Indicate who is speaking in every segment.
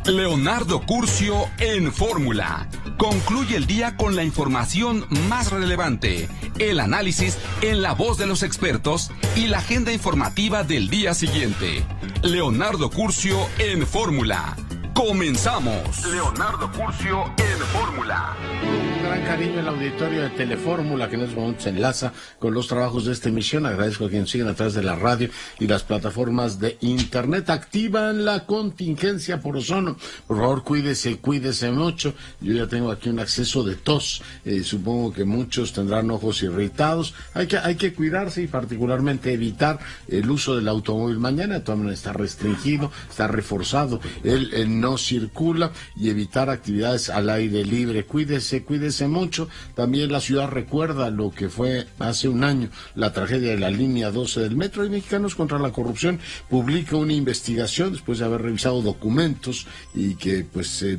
Speaker 1: Leonardo Curcio en Fórmula. Concluye el día con la información más relevante, el análisis en la voz de los expertos y la agenda informativa del día siguiente. Leonardo Curcio en Fórmula. ¡Comenzamos! Leonardo Curcio en Fórmula.
Speaker 2: Un gran cariño al auditorio de Telefórmula que en estos momentos se enlaza con los trabajos de esta emisión. Agradezco a quienes siguen a través de la radio y las plataformas de internet. Activan la contingencia por ozono. Por favor, cuídese mucho. Yo ya tengo aquí un acceso de tos. Supongo que muchos tendrán ojos irritados. Hay que cuidarse y particularmente evitar el uso del automóvil. Mañana todavía está restringido, está reforzado el no circula, y evitar actividades al aire libre. Cuídese mucho. También la ciudad recuerda lo que fue hace un año la tragedia de la línea 12 del metro, y Mexicanos contra la Corrupción publica una investigación después de haber revisado documentos y que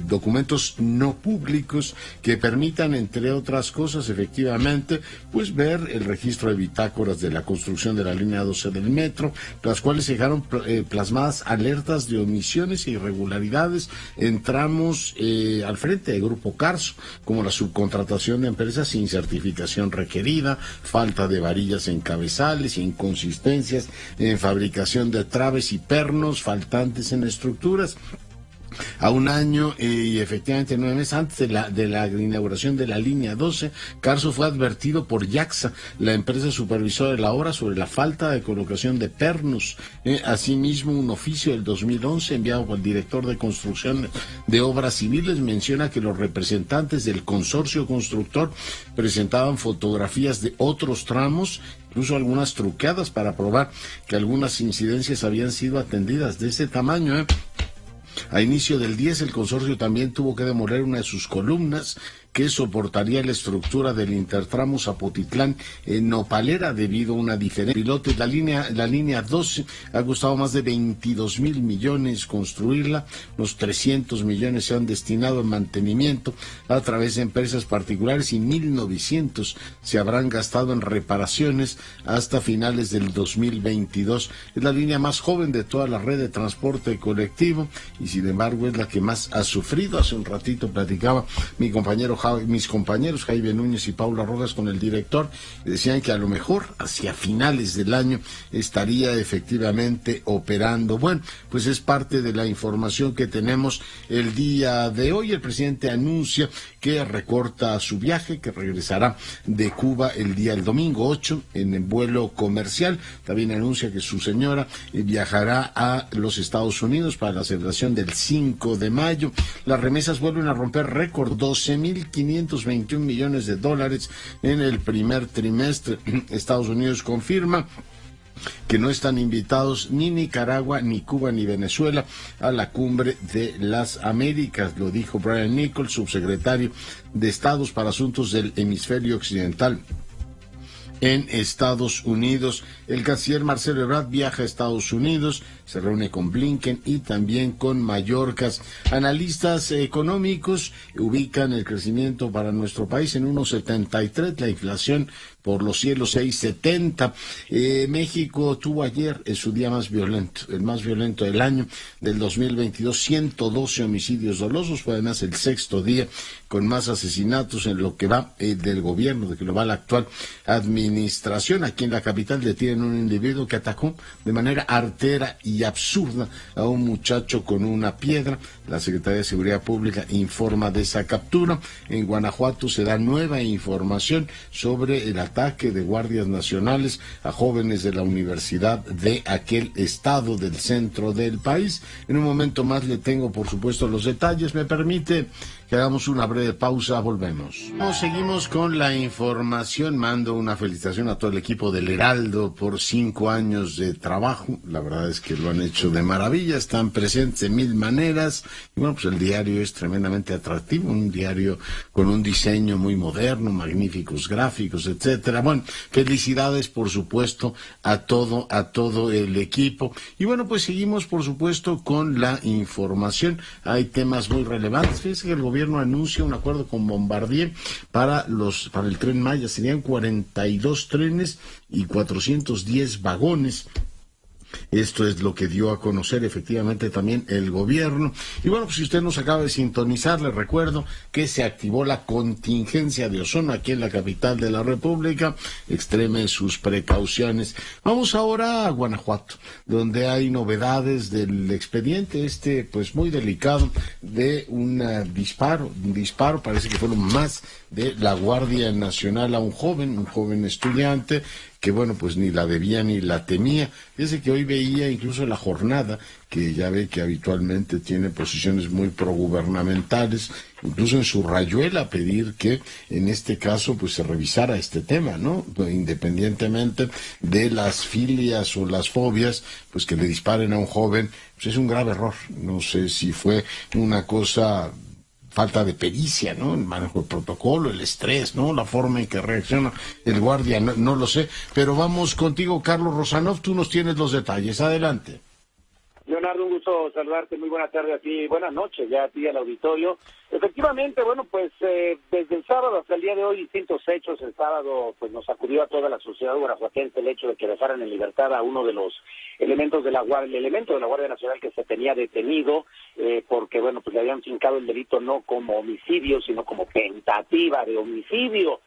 Speaker 2: documentos no públicos que permitan, entre otras cosas, efectivamente, ver el registro de bitácoras de la construcción de la línea 12 del metro, las cuales dejaron plasmadas alertas de omisiones e irregularidades en tramos al frente del Grupo Carso, como la subcontratación de empresas sin certificación requerida, falta de varillas en cabezales, inconsistencias en fabricación de traves y pernos, faltantes en estructuras. A un año y efectivamente 9 meses antes de la inauguración de la línea 12, Carso fue advertido por Yaxa, la empresa supervisora de la obra, sobre la falta de colocación de pernos. Asimismo, un oficio del 2011 enviado por el director de construcción de obras civiles menciona que los representantes del consorcio constructor presentaban fotografías de otros tramos, incluso algunas truqueadas, para probar que algunas incidencias habían sido atendidas. De ese tamaño, A inicio del 10, el consorcio también tuvo que demoler una de sus columnas que soportaría la estructura del intertramo Zapotitlán en Nopalera debido a una diferencia. Pilotes, la línea 12 ha costado más de 22,000 millones construirla, los 300 millones se han destinado en mantenimiento a través de empresas particulares y 1,900 se habrán gastado en reparaciones hasta finales del 2022. Es la línea más joven de toda la red de transporte colectivo y sin embargo es la que más ha sufrido. Hace un ratito platicaba mis compañeros Jaime Núñez y Paula Rojas con el director, decían que a lo mejor hacia finales del año estaría efectivamente operando. Bueno, pues es parte de la información que tenemos el día de hoy. El presidente anuncia que recorta su viaje, que regresará de Cuba el domingo 8 en el vuelo comercial. También anuncia que su señora viajará a los Estados Unidos para la celebración del 5 de mayo. Las remesas vuelven a romper récord, 12,521 millones de dólares en el primer trimestre. Estados Unidos confirma que no están invitados ni Nicaragua, ni Cuba, ni Venezuela a la cumbre de las Américas, lo dijo Brian Nichols, subsecretario de Estados para Asuntos del Hemisferio Occidental en Estados Unidos. El canciller Marcelo Ebrard viaja a Estados Unidos, se reúne con Blinken y también con Mayorkas. Analistas económicos ubican el crecimiento para nuestro país en 1,73, la inflación por los cielos 6,70. México tuvo ayer su día más violento, el más violento del año, del 2022, 112 homicidios dolosos, fue además el sexto día con más asesinatos en lo que va del gobierno, de que lo va la actual administración. Aquí en la capital detienen un individuo que atacó de manera artera y absurda a un muchacho con una piedra. La Secretaría de Seguridad Pública informa de esa captura. En Guanajuato se da nueva información sobre el ataque de guardias nacionales a jóvenes de la universidad de aquel estado del centro del país. En un momento más le tengo, por supuesto, los detalles. Me permite que hagamos una breve pausa, volvemos. Seguimos con la información. Mando una felicitación a todo el equipo del Heraldo por 5 años de trabajo. La verdad es que lo han hecho de maravilla, están presentes de 1000 maneras. Y bueno, pues el diario es tremendamente atractivo, un diario con un diseño muy moderno, magníficos gráficos, etcétera. Bueno, felicidades, por supuesto, a todo el equipo. Y bueno, pues seguimos, por supuesto, con la información. Hay temas muy relevantes. Fíjense que el gobierno anuncia un acuerdo con Bombardier para el Tren Maya. Serían 42 trenes y 410 vagones Esto es lo que dio a conocer efectivamente también el gobierno. Y bueno, pues si usted nos acaba de sintonizar, le recuerdo que se activó la contingencia de ozono aquí en la capital de la República. Extreme sus precauciones. Vamos ahora a Guanajuato, donde hay novedades del expediente pues muy delicado de un disparo, parece que fue lo más de la Guardia Nacional a un joven estudiante, que bueno, pues ni la debía ni la temía. Fíjese que hoy veía incluso La Jornada, que ya ve que habitualmente tiene posiciones muy progubernamentales, incluso en su rayuela pedir que en este caso pues se revisara este tema, ¿no? Independientemente de las filias o las fobias, pues que le disparen a un joven, pues es un grave error. No sé si fue una cosa, falta de pericia, ¿no? El manejo del protocolo, el estrés, ¿no? La forma en que reacciona el guardia, no lo sé. Pero vamos contigo, Carlos Rosanov, tú nos tienes los detalles. Adelante.
Speaker 3: Leonardo, un gusto saludarte, muy buena tarde a ti, buenas noches ya a ti al auditorio. Efectivamente, bueno, pues desde el sábado hasta el día de hoy, distintos hechos. El sábado pues nos sacudió a toda la sociedad guanajuatense el hecho de que dejaran en libertad a uno de los elementos de la Guardia Nacional que se tenía detenido, porque bueno, pues le habían fincado el delito no como homicidio, sino como tentativa de homicidio.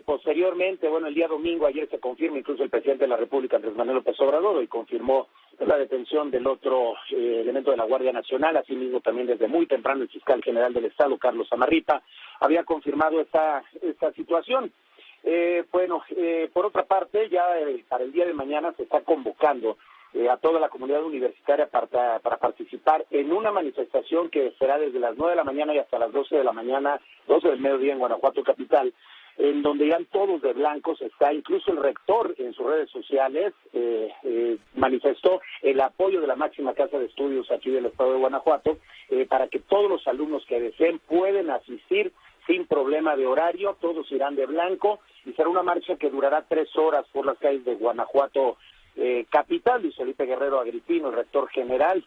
Speaker 3: Posteriormente, bueno, el día domingo, ayer se confirma, incluso el presidente de la República, Andrés Manuel López Obrador, y confirmó la detención del otro elemento de la Guardia Nacional. Asimismo, también desde muy temprano el fiscal general del Estado, Carlos Amarripa, había confirmado esta situación. Por otra parte, ya para el día de mañana se está convocando a toda la comunidad universitaria para participar en una manifestación que será desde las 9 de la mañana y hasta las 12 de la mañana, 12 del mediodía en Guanajuato capital, en donde irán todos de blancos. Está incluso el rector en sus redes sociales, manifestó el apoyo de la máxima casa de estudios aquí del estado de Guanajuato, para que todos los alumnos que deseen pueden asistir sin problema de horario. Todos irán de blanco y será una marcha que durará 3 horas por las calles de Guanajuato capital. Luis Felipe Guerrero Agripino, el rector general.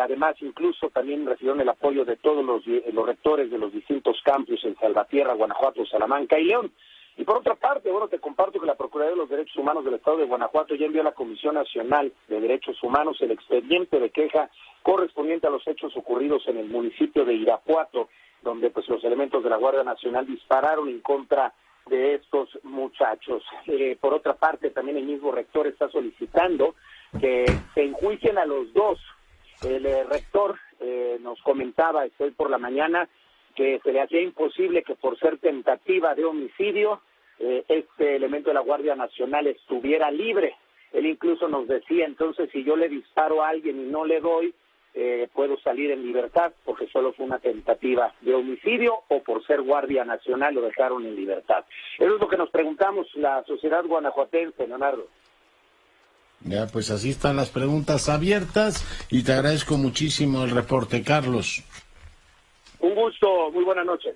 Speaker 3: Además, incluso también recibieron el apoyo de todos los rectores de los distintos campus en Salvatierra, Guanajuato, Salamanca y León. Y por otra parte, bueno, te comparto que la Procuraduría de los Derechos Humanos del Estado de Guanajuato ya envió a la Comisión Nacional de Derechos Humanos el expediente de queja correspondiente a los hechos ocurridos en el municipio de Irapuato, donde pues los elementos de la Guardia Nacional dispararon en contra de estos muchachos. Por otra parte, también el mismo rector está solicitando que se enjuicien a los dos. El rector nos comentaba hoy por la mañana que se le hacía imposible que por ser tentativa de homicidio este elemento de la Guardia Nacional estuviera libre. Él incluso nos decía, entonces si yo le disparo a alguien y no le doy, puedo salir en libertad porque solo fue una tentativa de homicidio, o por ser Guardia Nacional lo dejaron en libertad. Eso es lo que nos preguntamos la sociedad guanajuatense, Leonardo.
Speaker 2: Ya, pues así están las preguntas abiertas y te agradezco muchísimo el reporte, Carlos.
Speaker 3: Un gusto, muy buena noche.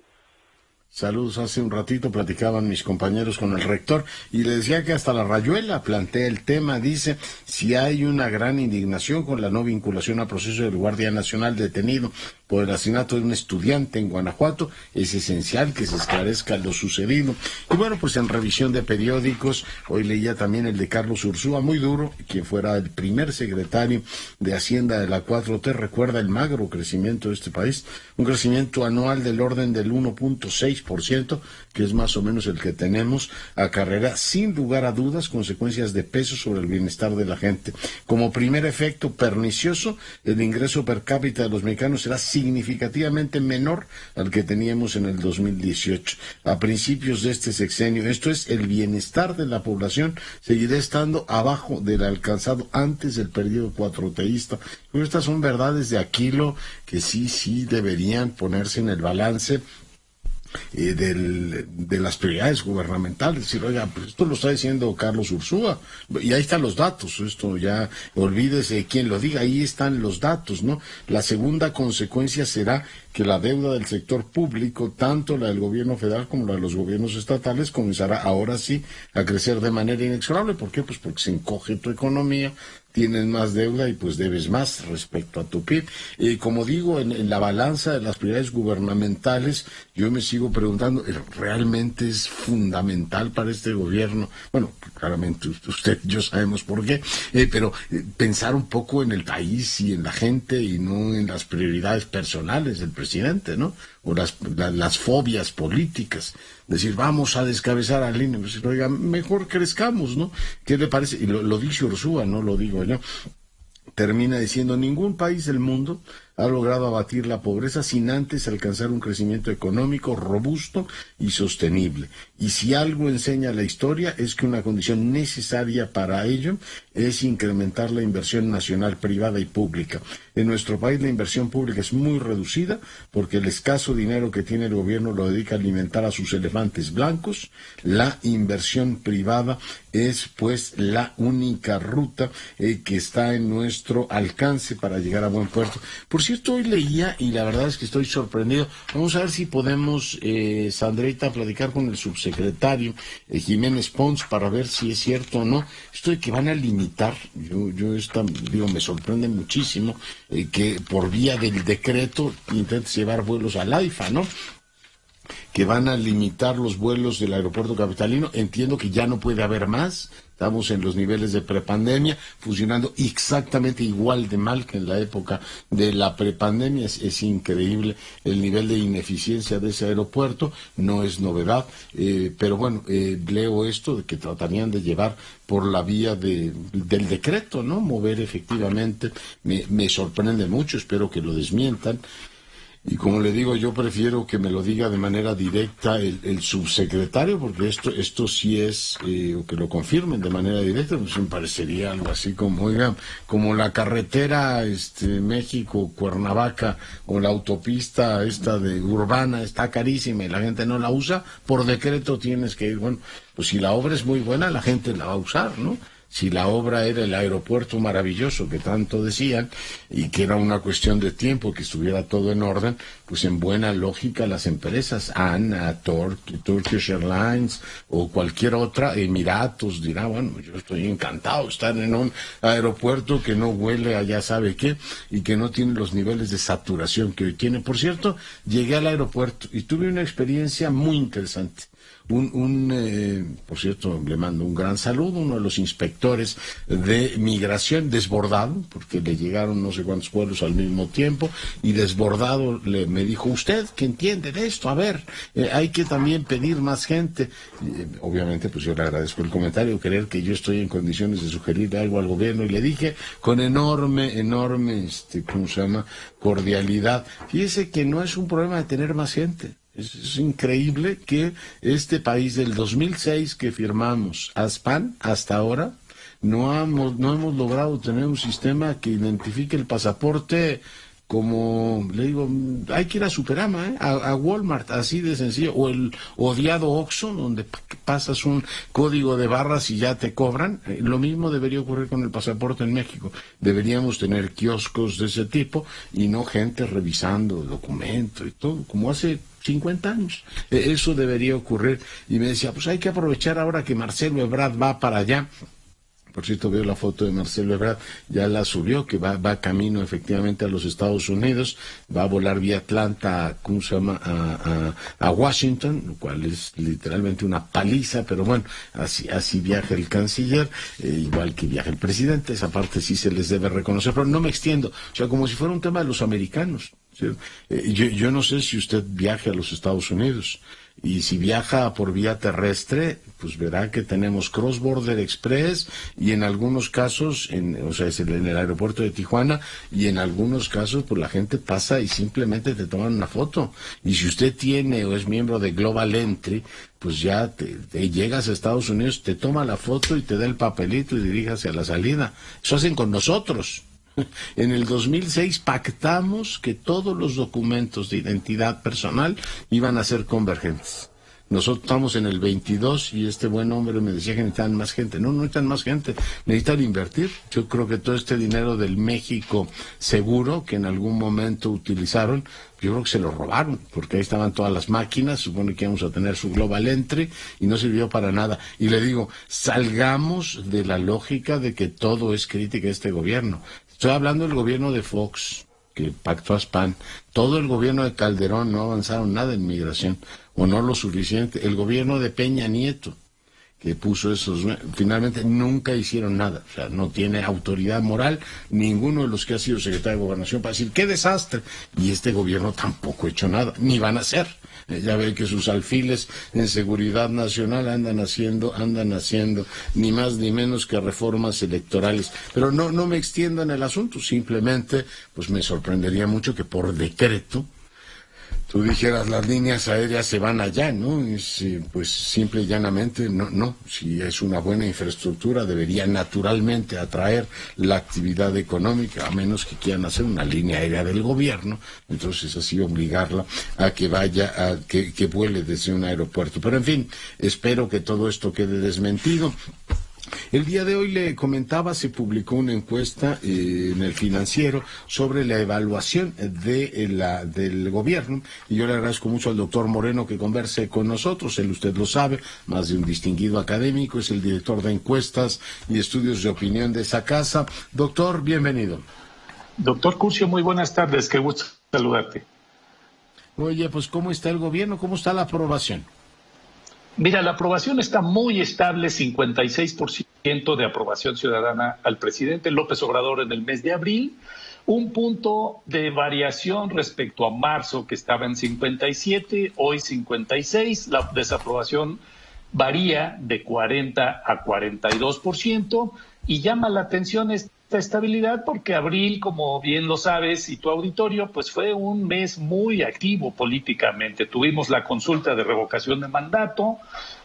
Speaker 2: Saludos, hace un ratito platicaban mis compañeros con el rector y le decía que hasta la rayuela plantea el tema. Dice, si hay una gran indignación con la no vinculación a proceso del Guardia Nacional detenido por el asesinato de un estudiante en Guanajuato, es esencial que se esclarezca lo sucedido. Y bueno, pues en revisión de periódicos, hoy leía también el de Carlos Ursúa, muy duro, quien fuera el primer secretario de Hacienda de la 4T, recuerda el magro crecimiento de este país, un crecimiento anual del orden del 1.6%, que es más o menos el que tenemos, acarreará sin lugar a dudas consecuencias de peso sobre el bienestar de la gente. Como primer efecto pernicioso, el ingreso per cápita de los mexicanos será significativamente menor al que teníamos en el 2018. A principios de este sexenio, esto es, el bienestar de la población seguirá estando abajo del alcanzado antes del periodo cuatroteísta. Estas son verdades de Aquilo que sí deberían ponerse en el balance de las prioridades gubernamentales. Decir, oiga, pues esto lo está diciendo Carlos Ursúa, y ahí están los datos. Esto ya, olvídese quién lo diga, ahí están los datos, ¿no? La segunda consecuencia será que la deuda del sector público, tanto la del gobierno federal como la de los gobiernos estatales, comenzará ahora sí a crecer de manera inexorable. ¿Por qué? Pues porque se encoge tu economía, tienes más deuda y pues debes más respecto a tu PIB. Como digo, en la balanza de las prioridades gubernamentales, yo me sigo preguntando, ¿realmente es fundamental para este gobierno? Bueno, claramente usted y yo sabemos por qué, pero pensar un poco en el país y en la gente y no en las prioridades personales del presidente, ¿no? O las fobias políticas. Decir, vamos a descabezar al INE. Pues, oiga, mejor crezcamos, ¿no? ¿Qué le parece? Y lo dice Ursúa, no lo digo yo. Termina diciendo, ningún país del mundo ha logrado abatir la pobreza sin antes alcanzar un crecimiento económico robusto y sostenible. Y si algo enseña la historia es que una condición necesaria para ello es incrementar la inversión nacional, privada y pública. En nuestro país la inversión pública es muy reducida porque el escaso dinero que tiene el gobierno lo dedica a alimentar a sus elefantes blancos. La inversión privada es pues la única ruta que está en nuestro alcance para llegar a buen puerto. Por cierto, hoy leía y la verdad es que estoy sorprendido. Vamos a ver si podemos, Sandrita, platicar con el subsecretario Jiménez Pons para ver si es cierto o no. Esto de que van a limitar, me sorprende muchísimo que por vía del decreto intentes llevar vuelos al AIFA, ¿no? Que van a limitar los vuelos del aeropuerto capitalino. Entiendo que ya no puede haber más. Estamos en los niveles de prepandemia, funcionando exactamente igual de mal que en la época de la prepandemia. Es increíble el nivel de ineficiencia de ese aeropuerto, no es novedad, pero bueno, leo esto de que tratarían de llevar por la vía del decreto, ¿no? Mover efectivamente, me sorprende mucho, espero que lo desmientan. Y como le digo, yo prefiero que me lo diga de manera directa el subsecretario, porque esto sí es, o que lo confirmen de manera directa, pues me parecería algo así como, oigan, como la carretera México-Cuernavaca o la autopista esta de urbana está carísima y la gente no la usa, por decreto tienes que ir. Bueno, pues si la obra es muy buena, la gente la va a usar, ¿no? Si la obra era el aeropuerto maravilloso que tanto decían y que era una cuestión de tiempo, que estuviera todo en orden, pues en buena lógica las empresas, ANA, Turkish Airlines o cualquier otra, Emiratos, dirá, bueno, yo estoy encantado de estar en un aeropuerto que no huele a ya sabe qué y que no tiene los niveles de saturación que hoy tiene. Por cierto, llegué al aeropuerto y tuve una experiencia muy interesante. Por cierto, le mando un gran saludo, uno de los inspectores de migración, desbordado, porque le llegaron no sé cuántos vuelos al mismo tiempo, y desbordado me dijo, usted que entiende de esto, a ver, hay que también pedir más gente. Obviamente, pues yo le agradezco el comentario, creer que yo estoy en condiciones de sugerirle algo al gobierno, y le dije con enorme, cordialidad, fíjese que no es un problema de tener más gente. Es increíble que este país del 2006 que firmamos ASPAN hasta ahora no hemos logrado tener un sistema que identifique el pasaporte como, le digo, hay que ir a Superama, a Walmart, así de sencillo, o el odiado Oxxo, donde pasas un código de barras y ya te cobran. Lo mismo debería ocurrir con el pasaporte en México. Deberíamos tener kioscos de ese tipo y no gente revisando documentos y todo, como hace 50 años. Eso debería ocurrir. Y me decía, pues hay que aprovechar ahora que Marcelo Ebrard va para allá. Por cierto, veo la foto de Marcelo Ebrard, ya la subió, que va camino efectivamente a los Estados Unidos, va a volar vía Atlanta, a Washington, lo cual es literalmente una paliza, pero bueno, así viaja el canciller, igual que viaja el presidente, esa parte sí se les debe reconocer, pero no me extiendo, o sea, como si fuera un tema de los americanos. ¿Sí? Yo no sé si usted viaje a los Estados Unidos, y si viaja por vía terrestre, pues verá que tenemos Cross Border Express y en algunos casos, en el aeropuerto de Tijuana, y en algunos casos pues la gente pasa y simplemente te toman una foto. Y si usted tiene o es miembro de Global Entry, pues ya te llegas a Estados Unidos, te toma la foto y te da el papelito y diríjase a la salida. Eso hacen con nosotros. En el 2006 pactamos que todos los documentos de identidad personal iban a ser convergentes. Nosotros estamos en el 22 y este buen hombre me decía que necesitan más gente. No necesitan más gente, necesitan invertir. Yo creo que todo este dinero del México seguro que en algún momento utilizaron, yo creo que se lo robaron, porque ahí estaban todas las máquinas, supone que íbamos a tener su Global Entry y no sirvió para nada. Y le digo, salgamos de la lógica de que todo es crítica a este gobierno. Estoy hablando del gobierno de Fox, que pactó a SPAN. Todo el gobierno de Calderón no avanzaron nada en migración, o no lo suficiente. El gobierno de Peña Nieto, que puso esos, finalmente nunca hicieron nada. O sea, no tiene autoridad moral ninguno de los que ha sido secretario de Gobernación para decir ¡qué desastre! Y este gobierno tampoco ha hecho nada, ni van a hacer. Ya ve que sus alfiles en seguridad nacional andan haciendo ni más ni menos que reformas electorales. Pero no me extiendo en el asunto, simplemente pues me sorprendería mucho que por decreto tú dijeras las líneas aéreas se van allá, ¿no? Pues simple y llanamente no. Si es una buena infraestructura debería naturalmente atraer la actividad económica, a menos que quieran hacer una línea aérea del gobierno, entonces así obligarla a que vaya, que vuele desde un aeropuerto. Pero en fin, espero que todo esto quede desmentido. El día de hoy le comentaba, se publicó una encuesta en el Financiero sobre la evaluación del gobierno, y yo le agradezco mucho al doctor Moreno que converse con nosotros. Él, usted lo sabe, más de un distinguido académico, es el director de encuestas y estudios de opinión de esa casa. Doctor, bienvenido.
Speaker 4: Doctor Curcio, muy buenas tardes, qué gusto saludarte.
Speaker 2: Oye, pues ¿cómo está el gobierno? ¿Cómo está la aprobación?
Speaker 4: Mira, la aprobación está muy estable, 56% de aprobación ciudadana al presidente López Obrador en el mes de abril, un punto de variación respecto a marzo que estaba en 57, hoy 56, la desaprobación varía de 40 a 42% y llama la atención esta estabilidad porque abril, como bien lo sabes, y tu auditorio, pues fue un mes muy activo políticamente. Tuvimos la consulta de revocación de mandato,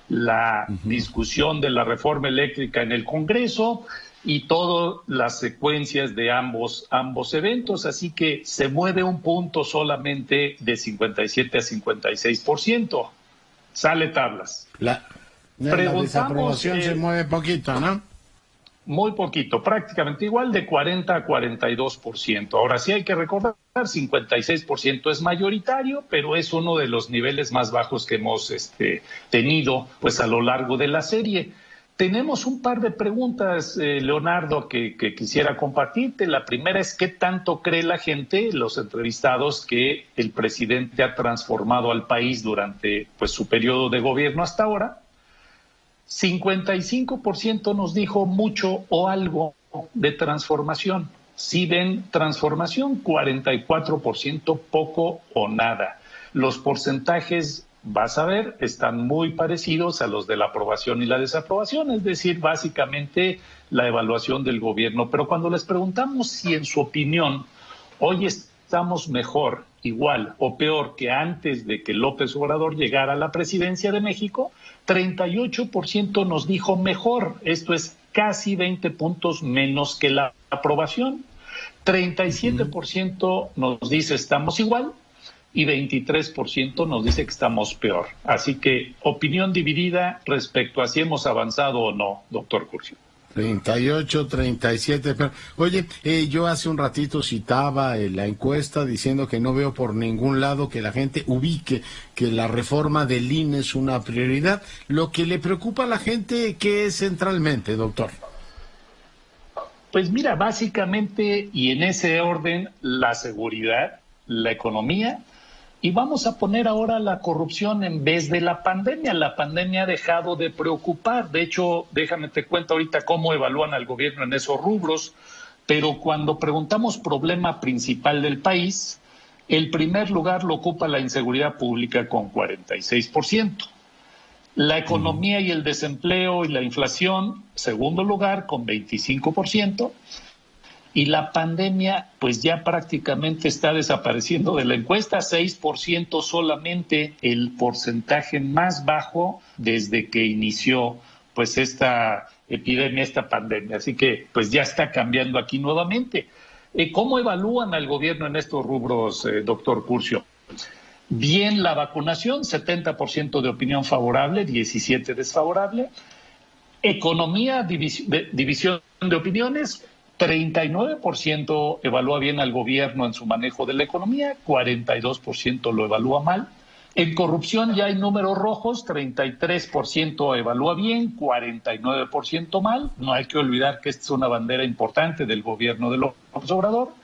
Speaker 4: la discusión de la reforma eléctrica en el Congreso y todas las secuencias de ambos eventos, así que se mueve un punto solamente de 57 a 56%. Sale tablas.
Speaker 2: La desaprobación se mueve poquito, ¿no?
Speaker 4: Muy poquito, prácticamente igual, de 40 a 42%. Ahora sí hay que recordar, 56% es mayoritario, pero es uno de los niveles más bajos que hemos tenido pues a lo largo de la serie. Tenemos un par de preguntas, Leonardo, que quisiera compartirte. La primera es ¿qué tanto cree la gente, los entrevistados, que el presidente ha transformado al país durante pues su periodo de gobierno hasta ahora? 55% nos dijo mucho o algo de transformación. Si ven transformación, 44% poco o nada. Los porcentajes, vas a ver, están muy parecidos a los de la aprobación y la desaprobación, es decir, básicamente la evaluación del gobierno. Pero cuando les preguntamos si en su opinión hoy estamos mejor, igual o peor que antes de que López Obrador llegara a la presidencia de México, 38% nos dijo mejor. Esto es casi 20 puntos menos que la aprobación. 37% nos dice estamos igual y 23% nos dice que estamos peor. Así que opinión dividida respecto a si hemos avanzado o no, doctor Curcio.
Speaker 2: 38, 37. Pero, oye, yo hace un ratito citaba la encuesta diciendo que no veo por ningún lado que la gente ubique que la reforma del INE es una prioridad. Lo que le preocupa a la gente, ¿qué es centralmente, doctor?
Speaker 4: Pues mira, básicamente, y en ese orden, la seguridad, la economía, y vamos a poner ahora la corrupción en vez de la pandemia. La pandemia ha dejado de preocupar. De hecho, déjame te cuento ahorita cómo evalúan al gobierno en esos rubros. Pero cuando preguntamos problema principal del país, el primer lugar lo ocupa la inseguridad pública con 46%. La economía y el desempleo y la inflación, segundo lugar, con 25%. Y la pandemia, pues ya prácticamente está desapareciendo de la encuesta, 6% solamente, el porcentaje más bajo desde que inició pues esta epidemia, esta pandemia. Así que pues ya está cambiando aquí nuevamente. ¿Cómo evalúan al gobierno en estos rubros, doctor Curcio? Bien la vacunación, 70% de opinión favorable, 17% desfavorable. Economía, división de opiniones, 39% evalúa bien al gobierno en su manejo de la economía, 42% lo evalúa mal. En corrupción ya hay números rojos, 33% evalúa bien, 49% mal. No hay que olvidar que esta es una bandera importante del gobierno de López Obrador.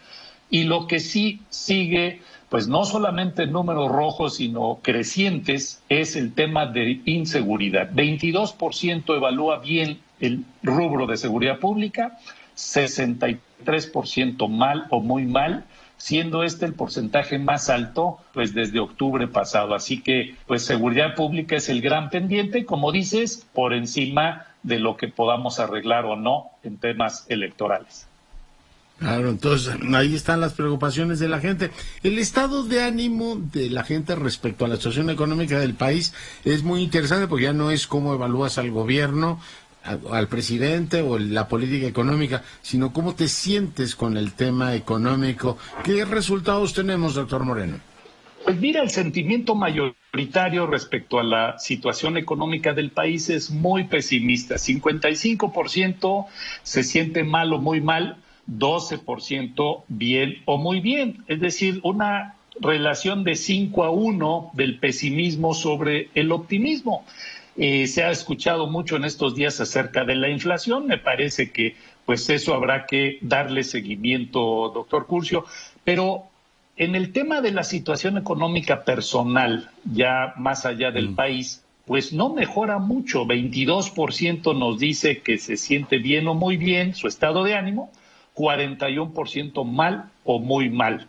Speaker 4: Y lo que sí sigue, pues no solamente números rojos, sino crecientes, es el tema de inseguridad. 22% evalúa bien el rubro de seguridad pública, 63% mal o muy mal, siendo este el porcentaje más alto pues desde octubre pasado. Así que pues seguridad pública es el gran pendiente, como dices, por encima de lo que podamos arreglar o no en temas electorales.
Speaker 2: Claro, entonces ahí están las preocupaciones de la gente. El estado de ánimo de la gente respecto a la situación económica del país es muy interesante, porque ya no es cómo evalúas al gobierno, al presidente o la política económica, sino cómo te sientes con el tema económico. ¿Qué resultados tenemos, doctor Moreno?
Speaker 4: Pues mira, el sentimiento mayoritario respecto a la situación económica del país es muy pesimista. 55% se siente mal o muy mal, 12% bien o muy bien. Es decir, una relación de 5-1 del pesimismo sobre el optimismo. Se ha escuchado mucho en estos días acerca de la inflación. Me parece que pues eso habrá que darle seguimiento, doctor Curcio. Pero en el tema de la situación económica personal, ya más allá del país, pues no mejora mucho. 22% nos dice que se siente bien o muy bien su estado de ánimo, 41% mal o muy mal.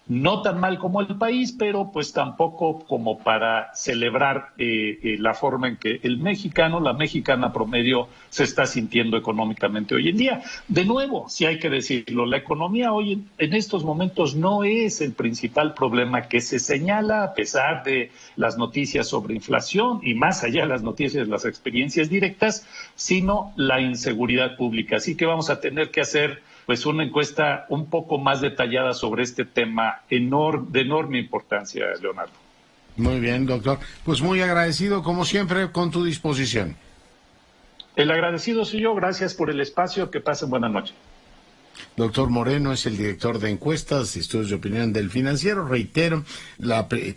Speaker 4: No tan mal como el país, pero pues tampoco como para celebrar la forma en que el mexicano, la mexicana promedio se está sintiendo económicamente hoy en día. De nuevo, si hay que decirlo, la economía hoy en estos momentos no es el principal problema que se señala, a pesar de las noticias sobre inflación y más allá de las noticias, las experiencias directas, sino la inseguridad pública. Así que vamos a tener que hacer pues una encuesta un poco más detallada sobre este tema de enorme importancia, Leonardo.
Speaker 2: Muy bien, doctor. Pues muy agradecido, como siempre, con tu disposición.
Speaker 4: El agradecido soy yo. Gracias por el espacio. Que pasen buena noche.
Speaker 2: Doctor Moreno es el director de encuestas y estudios de opinión del Financiero. Reitero,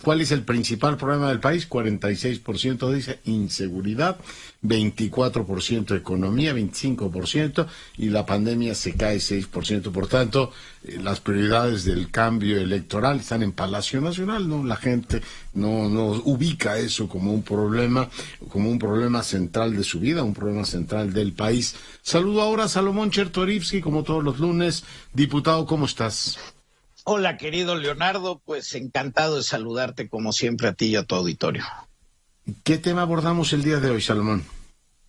Speaker 2: ¿cuál es el principal problema del país? 46% dice inseguridad, 24% economía, 25%, y la pandemia se cae 6%. Por tanto, las prioridades del cambio electoral están en Palacio Nacional, ¿no? La gente no ubica eso como un problema central de su vida, un problema central del país. Saludo ahora a Salomón Chertorivsky, como todos los lunes. Diputado, ¿cómo estás?
Speaker 5: Hola, querido Leonardo, pues encantado de saludarte como siempre a ti y a tu auditorio.
Speaker 2: ¿Qué tema abordamos el día de hoy, Salomón?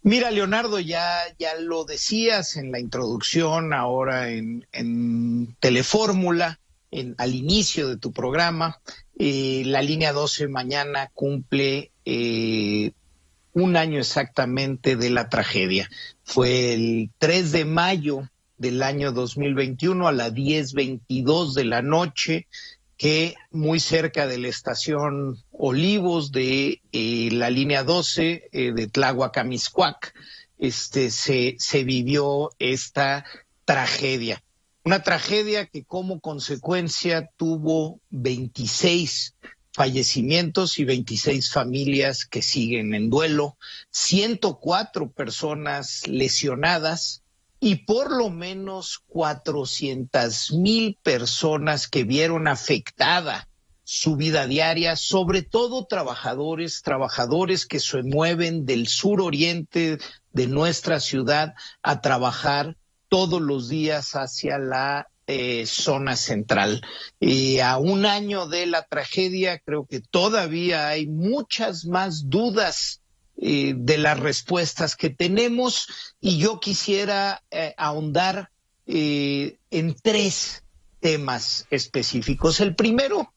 Speaker 5: Mira, Leonardo, ya lo decías en la introducción, ahora en Telefórmula, al inicio de tu programa, la línea 12 mañana cumple un año exactamente de la tragedia. Fue el 3 de mayo del año 2021 a las 10:22 de la noche, que muy cerca de la estación Olivos de la línea 12 de Tláhuac-Mixcoac, se vivió esta tragedia. Una tragedia que como consecuencia tuvo 26 fallecimientos y 26 familias que siguen en duelo, 104 personas lesionadas, y por lo menos 400,000 personas que vieron afectada su vida diaria, sobre todo trabajadores que se mueven del suroriente de nuestra ciudad a trabajar todos los días hacia la zona central. A un año de la tragedia, creo que todavía hay muchas más dudas de las respuestas que tenemos, y yo quisiera ahondar en 3 temas específicos. El primero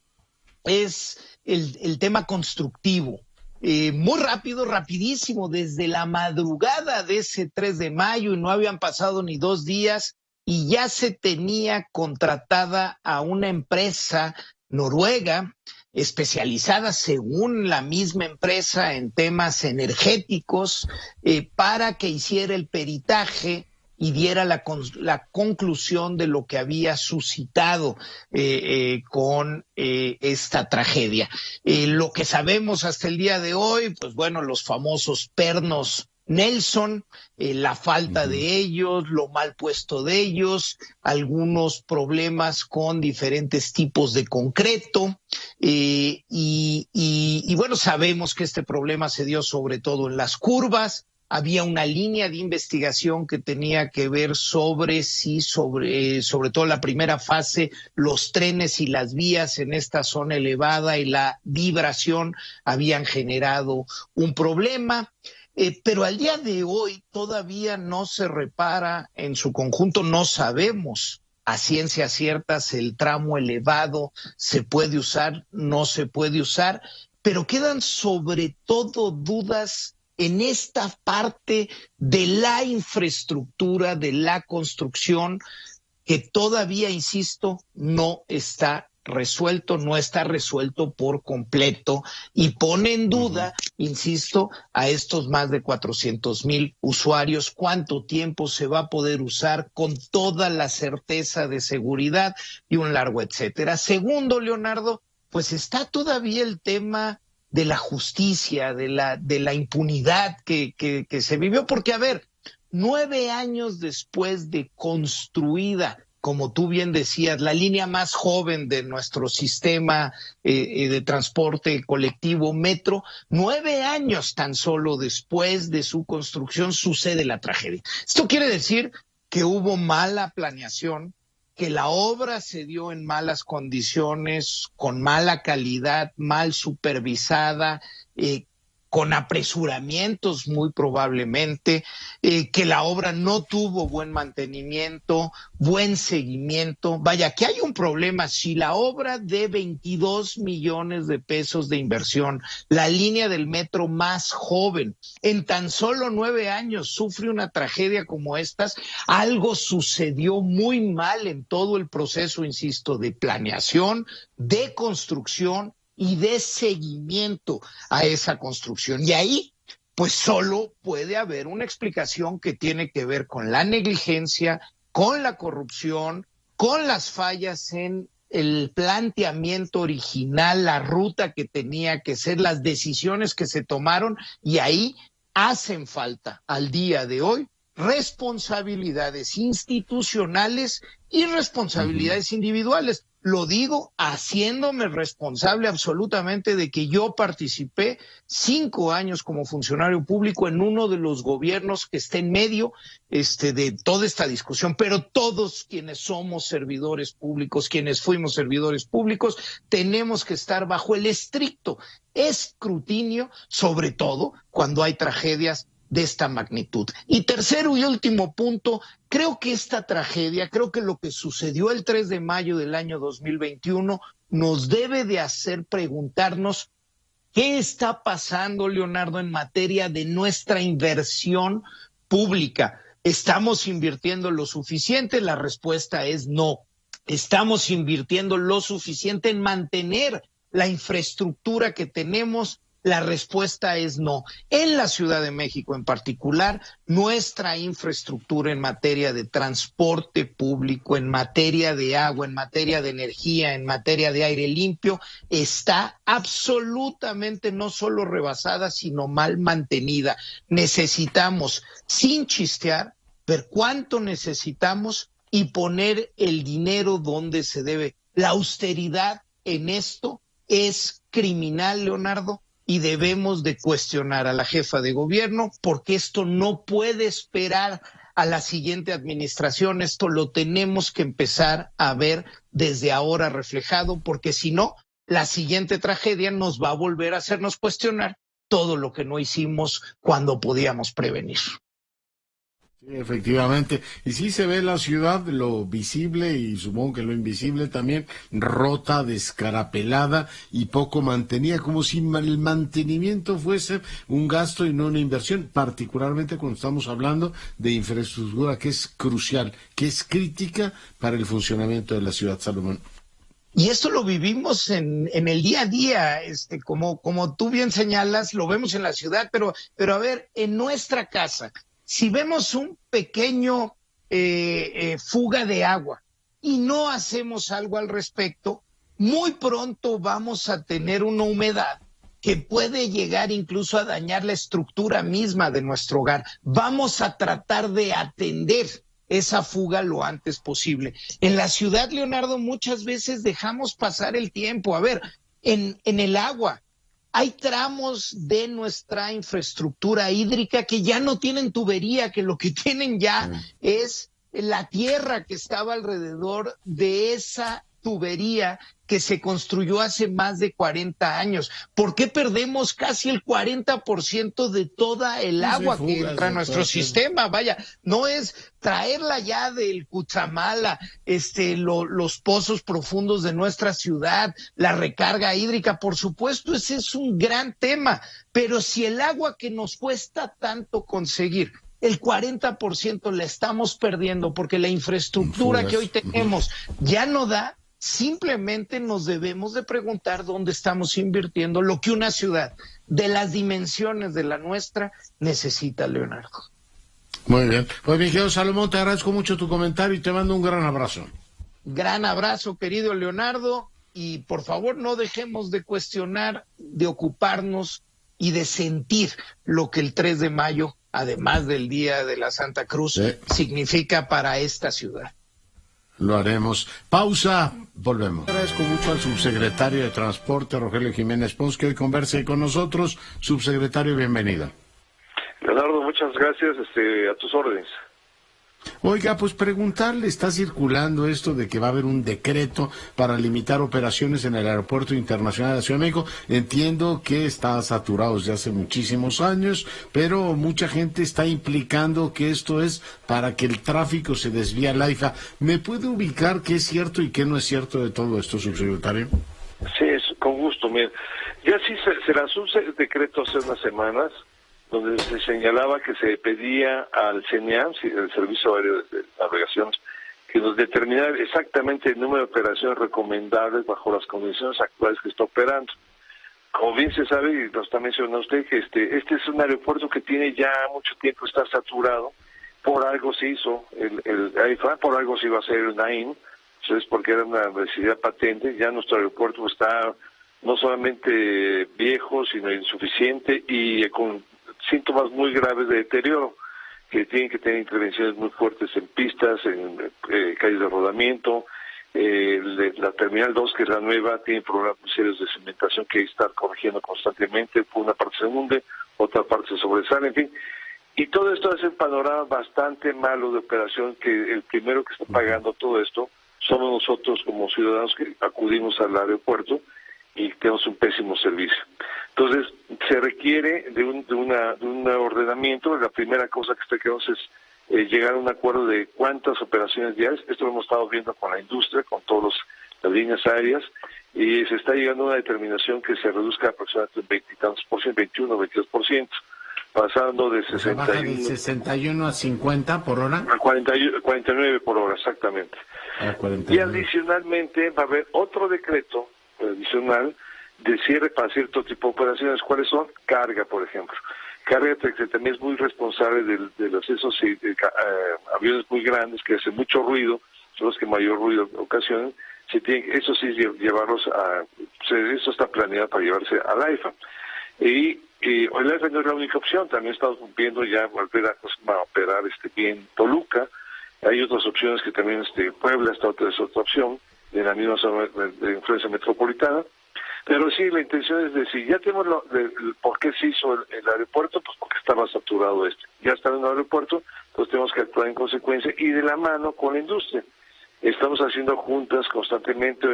Speaker 5: es el tema constructivo. Muy rápido, rapidísimo, desde la madrugada de ese 3 de mayo, y no habían pasado ni 2 días, y ya se tenía contratada a una empresa noruega especializada, según la misma empresa, en temas energéticos, para que hiciera el peritaje y diera la conclusión de lo que había suscitado con esta tragedia. Lo que sabemos hasta el día de hoy, pues bueno, los famosos pernos Nelson, la falta de ellos, lo mal puesto de ellos, algunos problemas con diferentes tipos de concreto, y bueno, sabemos que este problema se dio sobre todo en las curvas. Había una línea de investigación que tenía que ver sobre todo la primera fase, los trenes y las vías en esta zona elevada y la vibración habían generado un problema. Pero al día de hoy todavía no se repara en su conjunto, no sabemos a ciencia cierta si el tramo elevado se puede usar, no se puede usar, pero quedan sobre todo dudas en esta parte de la infraestructura, de la construcción, que todavía, insisto, no está resuelto por completo y pone en duda, insisto, a estos más de 400,000 usuarios, cuánto tiempo se va a poder usar con toda la certeza de seguridad y un largo etcétera. Segundo, Leonardo, pues está todavía el tema de la justicia, de la impunidad que se vivió, porque a ver, 9 años después de construida, como tú bien decías, la línea más joven de nuestro sistema de transporte colectivo metro, 9 años tan solo después de su construcción sucede la tragedia. Esto quiere decir que hubo mala planeación, que la obra se dio en malas condiciones, con mala calidad, mal supervisada, con apresuramientos muy probablemente, que la obra no tuvo buen mantenimiento, buen seguimiento. Vaya, que hay un problema. Si la obra de 22 millones de pesos de inversión, la línea del metro más joven, en tan solo 9 años sufre una tragedia como estas, algo sucedió muy mal en todo el proceso, insisto, de planeación, de construcción y de seguimiento a esa construcción. Y ahí, pues solo puede haber una explicación que tiene que ver con la negligencia, con la corrupción, con las fallas en el planteamiento original, la ruta que tenía que ser, las decisiones que se tomaron, y ahí hacen falta al día de hoy responsabilidades institucionales y responsabilidades individuales. Lo digo haciéndome responsable absolutamente de que yo participé 5 años como funcionario público en uno de los gobiernos que está en medio de toda esta discusión, pero todos quienes somos servidores públicos, quienes fuimos servidores públicos, tenemos que estar bajo el estricto escrutinio, sobre todo cuando hay tragedias de esta magnitud. Y tercero y último punto, creo que esta tragedia, creo que lo que sucedió el 3 de mayo del año 2021 nos debe de hacer preguntarnos qué está pasando, Leonardo, en materia de nuestra inversión pública. ¿Estamos invirtiendo lo suficiente? La respuesta es no. ¿Estamos invirtiendo lo suficiente en mantener la infraestructura que tenemos? La respuesta es no. En la Ciudad de México en particular, nuestra infraestructura en materia de transporte público, en materia de agua, en materia de energía, en materia de aire limpio, está absolutamente no solo rebasada, sino mal mantenida. Necesitamos, sin chistear, ver cuánto necesitamos y poner el dinero donde se debe. La austeridad en esto es criminal, Leonardo, y debemos de cuestionar a la jefa de gobierno porque esto no puede esperar a la siguiente administración. Esto lo tenemos que empezar a ver desde ahora reflejado, porque si no, la siguiente tragedia nos va a volver a hacernos cuestionar todo lo que no hicimos cuando podíamos prevenir.
Speaker 2: Sí, efectivamente, y sí se ve la ciudad, lo visible y supongo que lo invisible también, rota, descarapelada y poco mantenida, como si el mantenimiento fuese un gasto y no una inversión, particularmente cuando estamos hablando de infraestructura que es crucial, que es crítica para el funcionamiento de la ciudad, Salomón.
Speaker 5: Y esto lo vivimos en el día a día, como tú bien señalas, lo vemos en la ciudad, pero a ver, en nuestra casa, si vemos un pequeño fuga de agua y no hacemos algo al respecto, muy pronto vamos a tener una humedad que puede llegar incluso a dañar la estructura misma de nuestro hogar. Vamos a tratar de atender esa fuga lo antes posible. En la ciudad, Leonardo, muchas veces dejamos pasar el tiempo. A ver, en el agua, hay tramos de nuestra infraestructura hídrica que ya no tienen tubería, que lo que tienen ya es la tierra que estaba alrededor de esa tubería que se construyó hace más de 40 años. ¿Por qué perdemos casi el 40% de toda el agua que entra a nuestro sistema? Vaya, no es traerla ya del Cutzamala, los pozos profundos de nuestra ciudad, la recarga hídrica, por supuesto, ese es un gran tema, pero si el agua que nos cuesta tanto conseguir, el 40% la estamos perdiendo porque la infraestructura que hoy tenemos ya no da, simplemente nos debemos de preguntar dónde estamos invirtiendo lo que una ciudad de las dimensiones de la nuestra necesita, Leonardo.
Speaker 2: Muy bien. Pues mi querido Salomón, te agradezco mucho tu comentario y te mando un gran abrazo.
Speaker 5: Gran abrazo, querido Leonardo, y por favor no dejemos de cuestionar, de ocuparnos y de sentir lo que el 3 de mayo, además del Día de la Santa Cruz, significa para esta ciudad.
Speaker 2: Lo haremos. Pausa, volvemos. Agradezco mucho al subsecretario de Transporte, Rogelio Jiménez Pons, que hoy converse con nosotros. Subsecretario, bienvenido.
Speaker 6: Leonardo, muchas gracias, a tus órdenes.
Speaker 2: Oiga, pues preguntarle, está circulando esto de que va a haber un decreto para limitar operaciones en el Aeropuerto Internacional de la Ciudad de México. Entiendo que está saturado desde hace muchísimos años, pero mucha gente está implicando que esto es para que el tráfico se desvíe al AIFA. ¿Me puede ubicar qué es cierto y qué no es cierto de todo esto, subsecretario?
Speaker 6: Sí, con gusto. Mira, ya sí se lanzó un decreto hace unas semanas donde se señalaba que se pedía al CENEAM, el Servicio Aéreo de Navegación, que nos determinara exactamente el número de operaciones recomendables bajo las condiciones actuales que está operando. Como bien se sabe, y lo está mencionando usted, que este es un aeropuerto que tiene ya mucho tiempo, está saturado. Por algo se hizo el AIFA, por algo se iba a hacer el NAIM, eso es porque era una necesidad patente. Ya nuestro aeropuerto está no solamente viejo, sino insuficiente y con síntomas muy graves de deterioro, que tienen que tener intervenciones muy fuertes en pistas, en calles de rodamiento. La Terminal 2, que es la nueva, tiene problemas muy serios de cementación que hay que estar corrigiendo constantemente. Por una parte se hunde, otra parte se sobresale, en fin. Y todo esto es un panorama bastante malo de operación, que el primero que está pagando todo esto somos nosotros como ciudadanos que acudimos al aeropuerto y tenemos un pésimo servicio. Entonces, se requiere de un ordenamiento. La primera cosa que queremos es llegar a un acuerdo de cuántas operaciones diarias. Esto lo hemos estado viendo con la industria, con todas las líneas aéreas, y se está llegando a una determinación que se reduzca aproximadamente un 21 o 22%, pasando de 61...
Speaker 2: Baja de 61 a 50 por hora.
Speaker 6: A 49 por hora, exactamente. Y adicionalmente va a haber otro decreto adicional de cierre para cierto tipo de operaciones. ¿Cuáles son? Carga, por ejemplo. Carga que también es muy responsable de los esos aviones muy grandes que hacen mucho ruido, son los que mayor ruido ocasionan. Eso sí, llevarlos eso está planeado para llevarse al AIFA. Y el AIFA no es la única opción, también estamos viendo ya volver a operar bien Toluca. Hay otras opciones que también Puebla es otra opción de la misma zona de influencia metropolitana. Pero sí, la intención es decir, ya tenemos por qué se hizo el aeropuerto, pues porque estaba saturado ya está en el aeropuerto, pues tenemos que actuar en consecuencia y de la mano con la industria. Estamos haciendo juntas constantemente,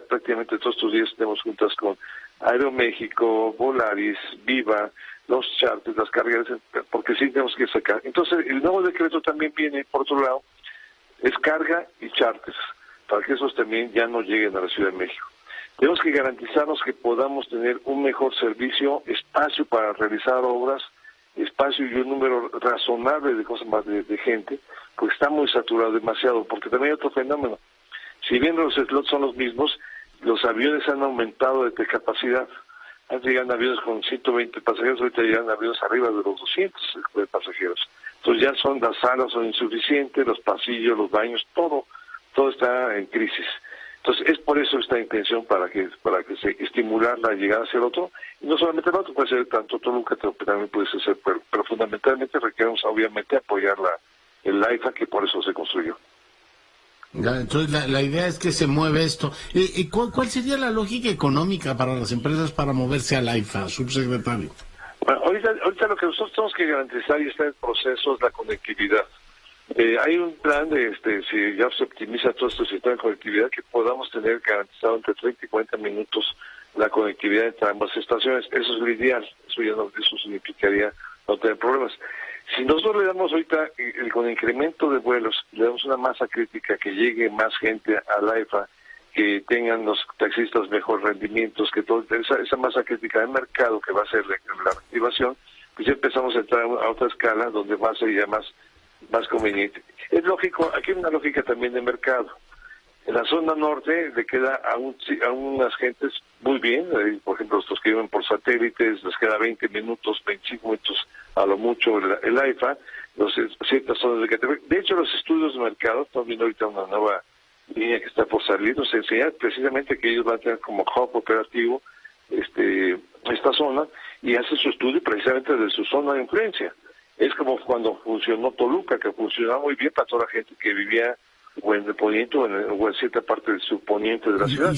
Speaker 6: prácticamente todos estos días tenemos juntas con Aeroméxico, Volaris, Viva, los charters, las cargas, porque sí tenemos que sacar. Entonces, el nuevo decreto también viene, por otro lado, es carga y charters, para que esos también ya no lleguen a la Ciudad de México. Tenemos que garantizarnos que podamos tener un mejor servicio, espacio para realizar obras, espacio y un número razonable de cosas más de gente, porque está muy saturado demasiado, porque también hay otro fenómeno. Si bien los slots son los mismos, los aviones han aumentado de capacidad. Antes llegan aviones con 120 pasajeros, ahorita llegan aviones arriba de los 200 pasajeros. Entonces ya las salas son insuficientes, los pasillos, los baños, todo está en crisis. Entonces es por eso esta intención para que se estimular la llegada hacia el otro, y no solamente el otro, puede ser tanto Toluca, pero también puede ser, pero fundamentalmente requerimos obviamente apoyar el AIFA, que por eso se construyó.
Speaker 2: Entonces la idea es que se mueve esto. ¿Y cuál sería la lógica económica para las empresas para moverse al AIFA, subsecretario?
Speaker 6: Bueno, ahorita lo que nosotros tenemos que garantizar y está en proceso es la conectividad. Hay un plan de, si ya se optimiza todo este sistema de conectividad, que podamos tener garantizado entre 30 y 40 minutos la conectividad entre ambas estaciones. Eso es lo ideal, eso significaría no tener problemas. Si nosotros le damos ahorita, con el incremento de vuelos, le damos una masa crítica, que llegue más gente al AIFA, que tengan los taxistas mejor rendimientos, que toda esa masa crítica de mercado que va a ser la activación, pues ya empezamos a entrar a otra escala donde va a ser ya más conveniente. Es lógico, aquí hay una lógica también de mercado. En la zona norte le queda a unas gentes muy bien, por ejemplo, los que viven por satélites, les queda 20 minutos, 25 minutos a lo mucho el AIFA, ciertas zonas de categoría. De hecho, los estudios de mercado, estamos viendo ahorita una nueva línea que está por salir, nos enseña precisamente que ellos van a tener como hub operativo esta zona, y hace su estudio precisamente desde su zona de influencia. Es como cuando funcionó Toluca, que funcionaba muy bien para toda la gente que vivía o en el poniente o en cierta parte del subponiente de la ciudad.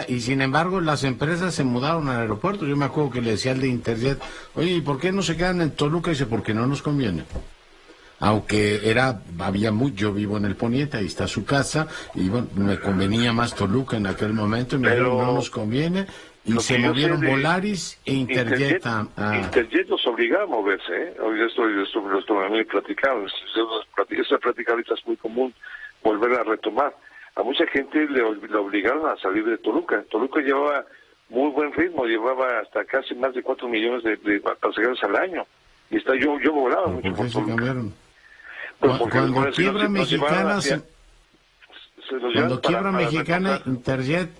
Speaker 2: Y sin embargo, las empresas se mudaron al aeropuerto. Yo me acuerdo que le decía al de Interjet, oye, ¿y por qué no se quedan en Toluca? Y dice, porque no nos conviene. Aunque yo vivo en el poniente, ahí está su casa, y bueno, me convenía más Toluca en aquel momento, y me dijeron, no nos conviene. Y se movieron Volaris e Interjet
Speaker 6: Interjet nos obligaba a moverse, ¿eh? Esto lo hemos platicado. Esa plática ahorita es muy común, volver a retomar. A mucha gente le obligaron a salir de Toluca. Toluca llevaba muy buen ritmo, llevaba hasta casi más de 4 millones de pasajeros al año. Y yo volaba mucho por Toluca.
Speaker 2: Cuando quiebra Mexicana, Interjet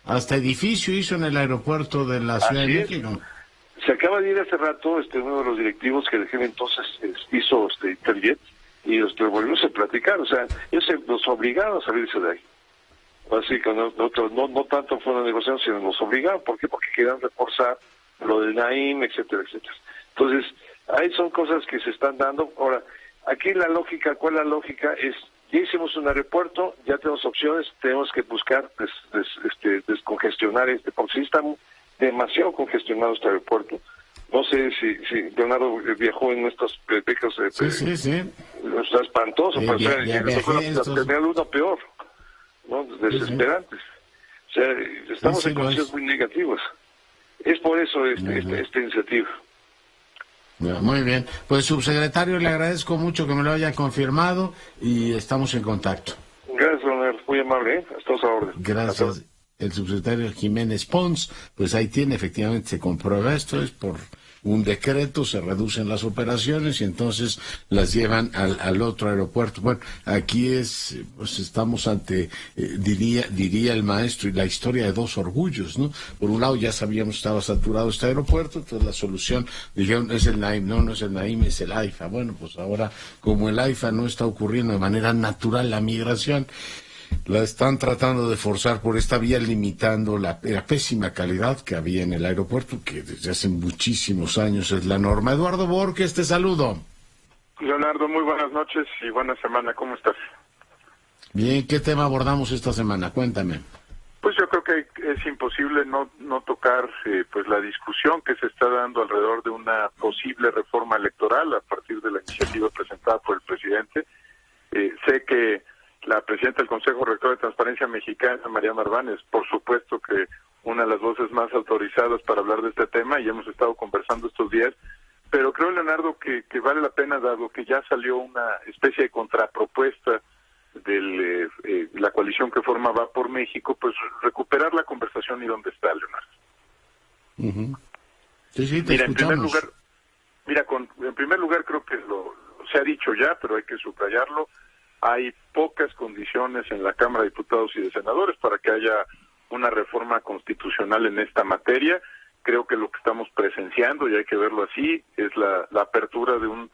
Speaker 2: hasta edificio hizo en el aeropuerto de la Ciudad de México.
Speaker 6: Se acaba de ir hace rato uno de los directivos que de aquel entonces hizo Interjet, y los volvimos a platicar. O sea, ellos nos obligaron a salirse de ahí. Así que no tanto fue una negociación, sino nos obligaron. ¿Por qué? Porque querían reforzar lo del Naim, etcétera, etcétera. Entonces, ahí son cosas que se están dando. Ahora, aquí ¿cuál es la lógica? Ya hicimos un aeropuerto, ya tenemos opciones, tenemos que buscar descongestionar porque sí está demasiado congestionado este aeropuerto. No sé si Leonardo viajó en estas becas.
Speaker 2: Sí.
Speaker 6: Está espantoso, tener uno peor, ¿no? Desesperantes. O sea, estamos en condiciones muy negativas. Es por eso esta iniciativa.
Speaker 2: Muy bien, pues subsecretario, le agradezco mucho que me lo haya confirmado y estamos en contacto.
Speaker 6: Gracias, Leonardo, muy amable, hasta a orden.
Speaker 2: Gracias. El subsecretario Jiménez Pons, pues ahí tiene, efectivamente se comprueba esto, es por un decreto, se reducen las operaciones y entonces las llevan al otro aeropuerto. Bueno, aquí pues estamos ante, diría el maestro, y la historia de dos orgullos, ¿no? Por un lado ya sabíamos que estaba saturado este aeropuerto, entonces la solución, dijeron, es el Naim. No es el Naim, es el AIFA. Bueno, pues ahora, como el AIFA no está ocurriendo de manera natural la migración, la están tratando de forzar por esta vía, limitando la pésima calidad que había en el aeropuerto, que desde hace muchísimos años es la norma. Eduardo Borges, te saludo.
Speaker 7: Leonardo, muy buenas noches y buena semana, ¿cómo estás?
Speaker 2: Bien, ¿qué tema abordamos esta semana? Cuéntame.
Speaker 7: Pues yo creo que es imposible no tocar pues la discusión que se está dando alrededor de una posible reforma electoral a partir de la iniciativa presentada por el presidente. Sé que la presidenta del Consejo Rector de Transparencia Mexicana, María Marván, es por supuesto que una de las voces más autorizadas para hablar de este tema y hemos estado conversando estos días, pero creo, Leonardo, que vale la pena, dado que ya salió una especie de contrapropuesta de la coalición que forma Va por México, pues recuperar la conversación y dónde está, Leonardo.
Speaker 2: Sí, te escuchamos.
Speaker 7: En primer lugar creo que se ha dicho ya, pero hay que subrayarlo. hay pocas condiciones en la Cámara de Diputados y de Senadores para que haya una reforma constitucional en esta materia. Creo que lo que estamos presenciando, y hay que verlo así, es la apertura de un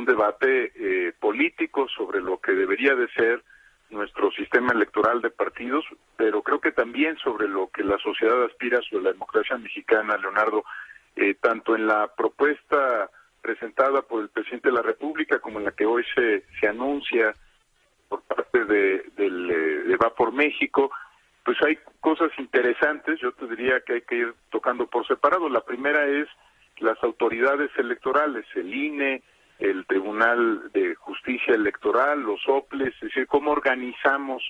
Speaker 7: debate político sobre lo que debería de ser nuestro sistema electoral de partidos, pero creo que también sobre lo que la sociedad aspira sobre la democracia mexicana, Leonardo, tanto en la propuesta presentada por el presidente de la República como en la que hoy se anuncia por parte de Va por México, pues hay cosas interesantes. Yo te diría que hay que ir tocando por separado. La primera es las autoridades electorales, el INE, el Tribunal de Justicia Electoral, los OPLES, es decir, cómo organizamos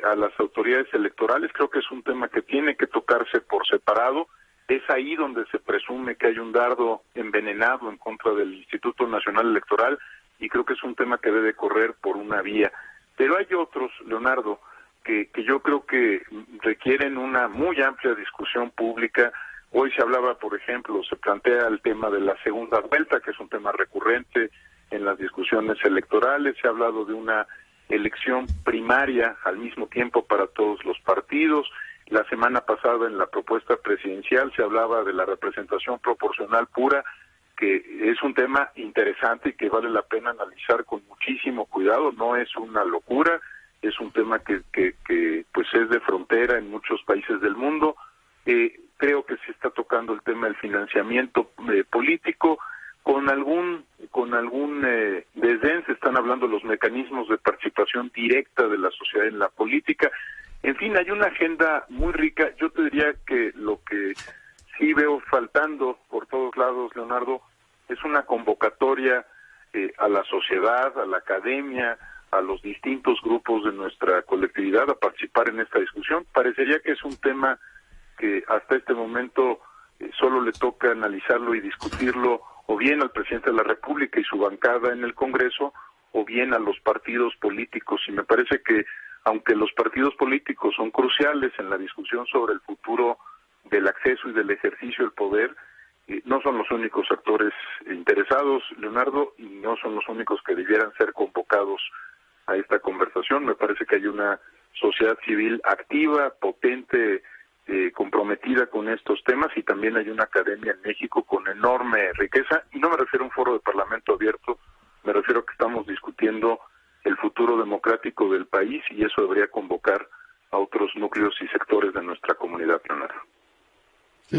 Speaker 7: a las autoridades electorales. Creo que es un tema que tiene que tocarse por separado. Es ahí donde se presume que hay un dardo envenenado en contra del Instituto Nacional Electoral, y creo que es un tema que debe correr por una vía. Pero hay otros, Leonardo, que yo creo que requieren una muy amplia discusión pública. Hoy se hablaba, por ejemplo, se plantea el tema de la segunda vuelta, que es un tema recurrente en las discusiones electorales. Se ha hablado de una elección primaria al mismo tiempo para todos los partidos. La semana pasada, en la propuesta presidencial, se hablaba de la representación proporcional pura, que es un tema interesante y que vale la pena analizar con muchísimo cuidado. No es una locura, es un tema que pues es de frontera en muchos países del mundo. Creo que se está tocando el tema del financiamiento político, con algún desdén. Se están hablando los mecanismos de participación directa de la sociedad en la política. En fin, hay una agenda muy rica. Yo te diría que lo que sí veo faltando por todos lados, Leonardo, es una convocatoria a la sociedad, a la academia, a los distintos grupos de nuestra colectividad a participar en esta discusión. Parecería que es un tema que hasta este momento solo le toca analizarlo y discutirlo o bien al presidente de la República y su bancada en el Congreso, o bien a los partidos políticos. Y me parece que, aunque los partidos políticos son cruciales en la discusión sobre el futuro del acceso y del ejercicio del poder, no son los únicos actores interesados, Leonardo, y no son los únicos que debieran ser convocados a esta conversación. Me parece que hay una sociedad civil activa, potente, comprometida con estos temas, y también hay una academia en México con enorme riqueza. Y no me refiero a un foro de parlamento abierto, me refiero a que estamos discutiendo el futuro democrático del país, y eso debería convocar a otros núcleos y sectores de nuestra comunidad, Leonardo.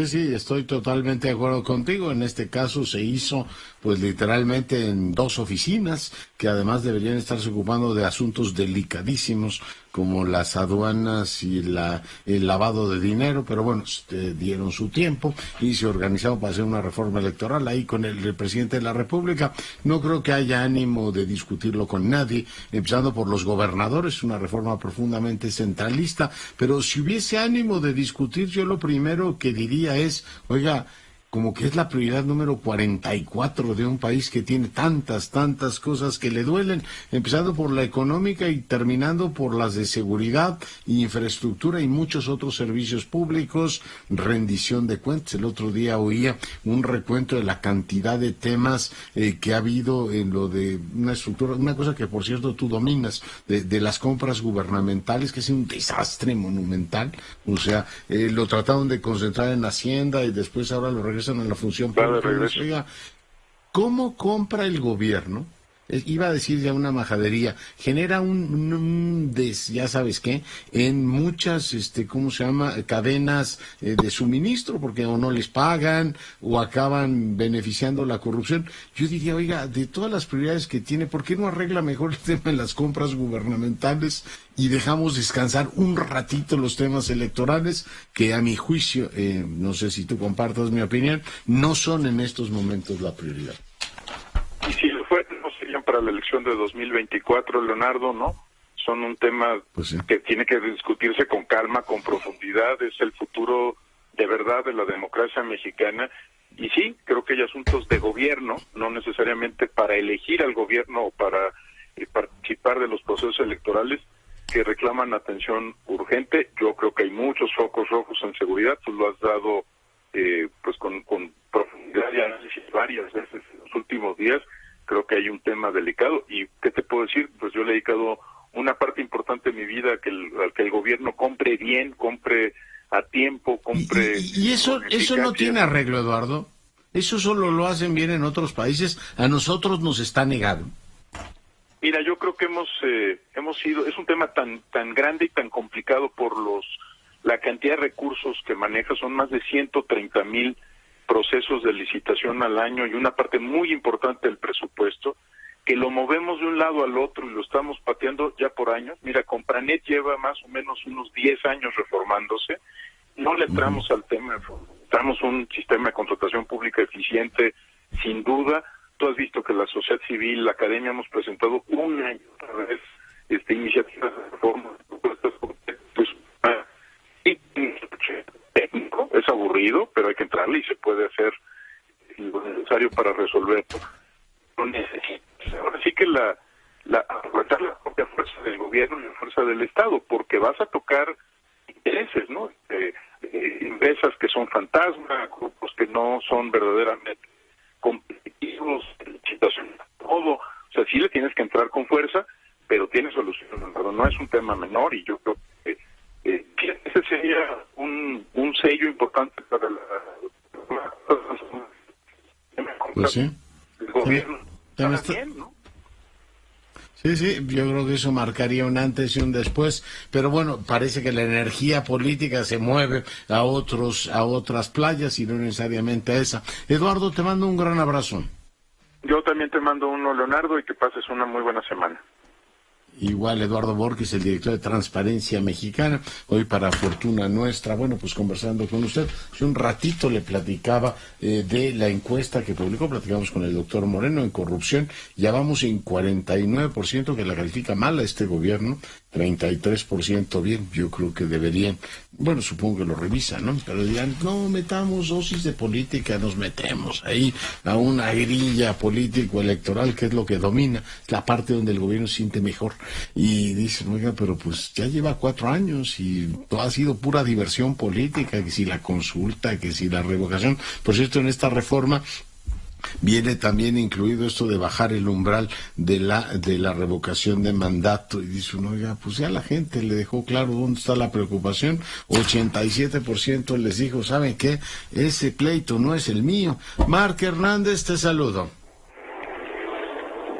Speaker 2: Sí, estoy totalmente de acuerdo contigo. En este caso se hizo, pues literalmente en 2 oficinas, que además deberían estarse ocupando de asuntos delicadísimos como las aduanas y el lavado de dinero, pero bueno, dieron su tiempo y se organizaron para hacer una reforma electoral ahí con el presidente de la República. No creo que haya ánimo de discutirlo con nadie, empezando por los gobernadores, una reforma profundamente centralista, pero si hubiese ánimo de discutir, yo lo primero que diría es, oiga, como que es la prioridad número 44 de un país que tiene tantas cosas que le duelen, empezando por la económica y terminando por las de seguridad, infraestructura y muchos otros servicios públicos, rendición de cuentas. El otro día oía un recuento de la cantidad de temas que ha habido en lo de una estructura, una cosa que por cierto tú dominas, de las compras gubernamentales, que es un desastre monumental. O sea, lo trataron de concentrar en Hacienda y después ahora lo regresan en la función pública. Oiga, ¿cómo compra el gobierno? Iba a decir ya una majadería, genera ya sabes qué, en muchas, ¿cómo se llama?, cadenas de suministro, porque o no les pagan, o acaban beneficiando la corrupción. Yo diría, oiga, de todas las prioridades que tiene, ¿por qué no arregla mejor el tema de las compras gubernamentales y dejamos descansar un ratito los temas electorales, que a mi juicio, no sé si tú compartas mi opinión, no son en estos momentos la prioridad?
Speaker 7: Y si lo fue, no serían para la elección de 2024, Leonardo, ¿no? Son un tema que tiene que discutirse con calma, con profundidad. Es el futuro de verdad de la democracia mexicana. Y sí, creo que hay asuntos de gobierno, no necesariamente para elegir al gobierno o para participar de los procesos electorales, que reclaman atención urgente. Yo creo que hay muchos focos rojos en seguridad. Tú lo has dado pues con profundidad y análisis varias veces en los últimos días. creo que hay un tema delicado. ¿Y qué te puedo decir? Pues yo le he dedicado una parte importante de mi vida a que el gobierno compre bien, compre a tiempo, compre...
Speaker 2: Y eso no tiene arreglo, Eduardo. Eso solo lo hacen bien en otros países. A nosotros nos está negado.
Speaker 7: Mira, yo creo que hemos sido... Es un tema tan grande y tan complicado por la cantidad de recursos que maneja. Son más de 130,000 procesos de licitación al año y una parte muy importante del presupuesto, que lo movemos de un lado al otro y lo estamos pateando ya por años. Mira, Compranet lleva más o menos unos 10 años reformándose. No le entramos al tema, entramos un sistema de contratación pública eficiente, sin duda. Tú has visto que la sociedad civil, la academia, hemos presentado un año otra vez iniciativas de reforma, pues, técnico, es aburrido, pero hay que entrarle y se puede hacer lo necesario para resolverlo. Ahora sí que aprovechar la propia fuerza del gobierno y la fuerza del Estado, porque vas a tocar intereses, ¿no? Empresas que son fantasma, grupos que no son verdaderamente competitivos, situación, todo. O sea, sí le tienes que entrar con fuerza, pero tiene solución, no es un tema menor, y yo creo que ese sería un sello importante para
Speaker 2: pues sí.
Speaker 7: El gobierno. Bien, ¿no?
Speaker 2: Sí, yo creo que eso marcaría un antes y un después, pero bueno, parece que la energía política se mueve a otras playas y no necesariamente a esa. Eduardo, te mando un gran abrazo.
Speaker 7: Yo también te mando uno, Leonardo, y que pases una muy buena semana.
Speaker 2: Igual Eduardo Borges, el director de Transparencia Mexicana, hoy para fortuna nuestra, bueno, pues conversando con usted, hace un ratito le platicaba de la encuesta que publicó, platicamos con el doctor Moreno en corrupción, ya vamos en 49% que la califica mal a este gobierno, 33% bien. Yo creo que deberían, bueno, supongo que lo revisan, ¿no? Pero dirán, no metamos dosis de política, nos metemos ahí a una grilla político-electoral, que es lo que domina, la parte donde el gobierno se siente mejor. Y dicen, oiga, pero pues ya lleva 4 años y todo ha sido pura diversión política, que si la consulta, que si la revocación. Por cierto, en esta reforma viene también incluido esto de bajar el umbral de la revocación de mandato, y dice uno, oiga, pues ya la gente le dejó claro dónde está la preocupación. 87% les dijo, ¿saben qué? Ese pleito no es el mío. Marc Hernández, te saludo.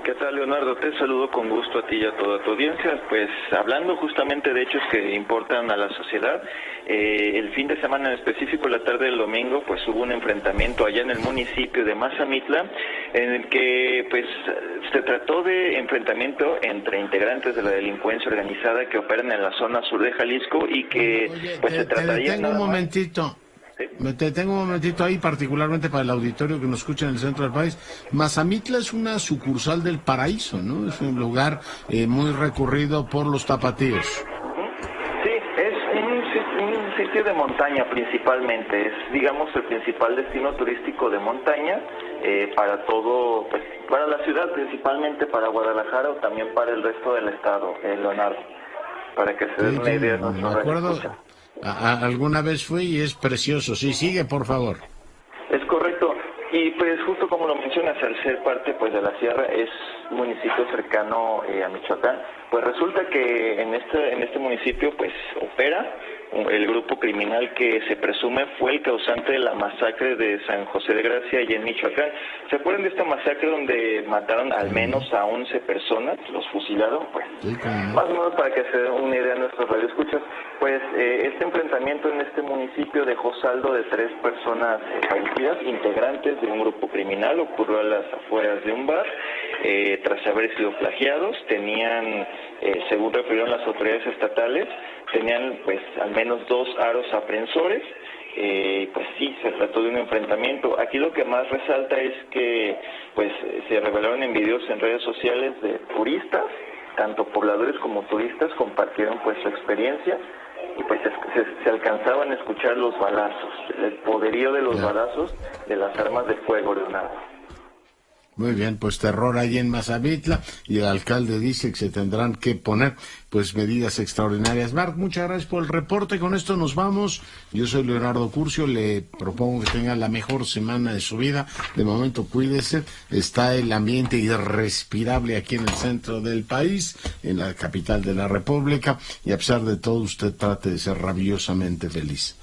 Speaker 8: ¿Qué tal, Leonardo? Te saludo con gusto a ti y a toda tu audiencia. Pues hablando justamente de hechos que importan a la sociedad, el fin de semana en específico, la tarde del domingo, pues hubo un enfrentamiento allá en el municipio de Mazamitla, en el que pues se trató de enfrentamiento entre integrantes de la delincuencia organizada que operan en la zona sur de Jalisco y que pues se trataría...
Speaker 2: Tengo un momentito. Me detengo un momentito ahí, particularmente para el auditorio que nos escucha en el centro del país. Mazamitla es una sucursal del Paraíso, ¿no? Es un lugar muy recurrido por los tapatíos.
Speaker 8: Sí, es un sitio de montaña principalmente. Es, digamos, el principal destino turístico de montaña para todo, pues, para la ciudad, principalmente para Guadalajara o también para el resto del estado, Leonardo. Para que se den una idea.
Speaker 2: Me acuerdo... alguna vez fui y es precioso. Sí, sigue, por favor.
Speaker 8: Es correcto. Y pues justo como lo mencionas, al ser parte pues de la sierra, es municipio cercano a Michoacán, pues resulta que en este municipio pues opera el grupo criminal que se presume fue el causante de la masacre de San José de Gracia allá en Michoacán. ¿Se acuerdan de esta masacre donde mataron al menos a 11 personas? Los fusilaron, pues. Sí, más o menos para que se den una idea a nuestros radioescuchas, pues este enfrentamiento en este municipio dejó saldo de 3 personas fallecidas, integrantes de un grupo criminal. Ocurrió a las afueras de un bar, tras haber sido plagiados. Tenían, según refirieron las autoridades estatales, tenían pues al menos 2 aros aprensores. Pues sí, se trató de un enfrentamiento. Aquí lo que más resalta es que pues se revelaron en videos en redes sociales de turistas, tanto pobladores como turistas compartieron pues su experiencia, y pues se alcanzaban a escuchar los balazos, el poderío de los balazos de las armas de fuego, Leonardo.
Speaker 2: Muy bien, pues terror ahí en Mazamitla, y el alcalde dice que se tendrán que poner pues medidas extraordinarias. Marc, muchas gracias por el reporte. Con esto nos vamos. Yo soy Leonardo Curcio. Le propongo que tenga la mejor semana de su vida. De momento, cuídese. Está el ambiente irrespirable aquí en el centro del país, en la capital de la República, y a pesar de todo, usted trate de ser rabiosamente feliz.